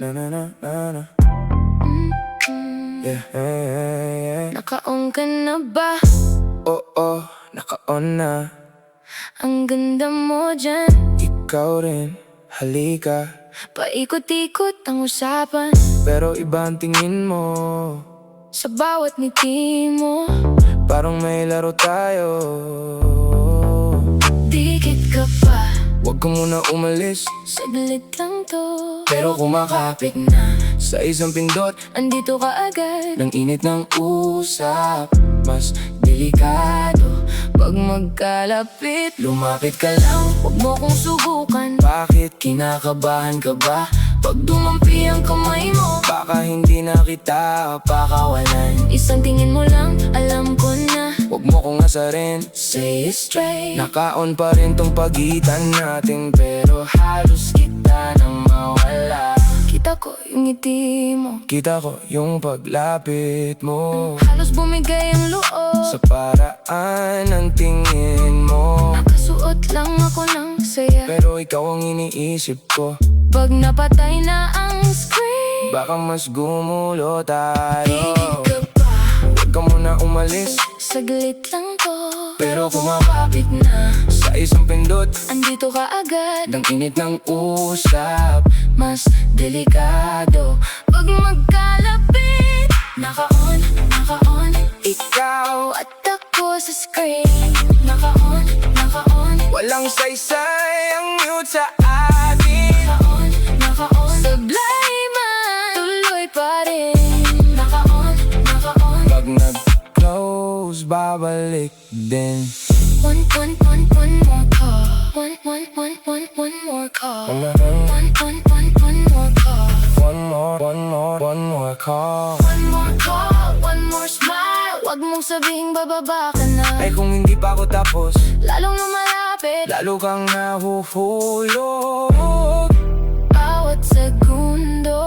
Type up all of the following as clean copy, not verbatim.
Na na na na na. Yeah, yeah, yeah, yeah. Naka-on ka na ba? Oo, naka-on na. Ang ganda mo dyan. Ikaw rin, halika. Paikot-ikot ang usapan Pero iba ang tingin mo. sa bawat ngiti mo. Parang may laro tayo. Dikit ka pa, Huwag ka muna umalis. saglit lang to. Pero kumakapit na sa isang pindot Andito ka agad. ng init ng usap. Mas delikado Pag magkalapit, lumapit ka lang. huwag mo kong subukan. Bakit kinakabahan ka ba? Pag dumampi ang kamay mo, Baka hindi na kita pakawalan. isang tingin mo lang, alam ko na. Huwag mo kong asarin. Say it straight. Naka-on pa rin tong pagitan natin, pero halos kita nang mawala. Kita ko yung ngiti mo, Kita ko yung paglapit mo halos bumigay ang loob. sa paraan ng tingin mo. Nakasuot lang ako ng saya. Pero ikaw ang iniisip ko. Pag napatay na ang screen, Baka mas gumulo tayo. dikit ka pa, Huwag ka muna umalis. saglit lang to. Pero kumapapit na, sa isang pindot andito ka agad. ng init ng usap. Mas delikado pag magkalapit. Naka-on, naka-on. Ikaw At ako sa screen. Naka-on, naka-on. walang saysay ang mute sa atin. Naka-on, naka-on. Sablay man, tuloy pa rin. Naka-on, naka-on. Pag nag-close, babalik din. One more call. One more call. One more call. One more call. One more call, one more smile. Wag mong sabihing bababa ka na. Ay kung hindi pa ako tapos, Lalong lumalapit, lalo kang nahuhulog. bawat segundo.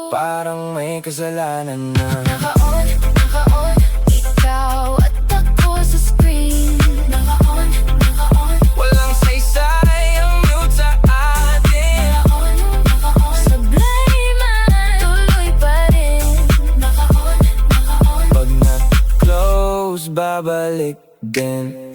Parang may kasalanan na. Naka-on, naka-on. Ikaw at ako sa screen. Naka-on, naka-on. Walang saysay ang mute sa atin. Naka-on, naka-on. Sablay man, tuloy pa rin. Naka-on, naka-on. Pag nag-close, babalik din.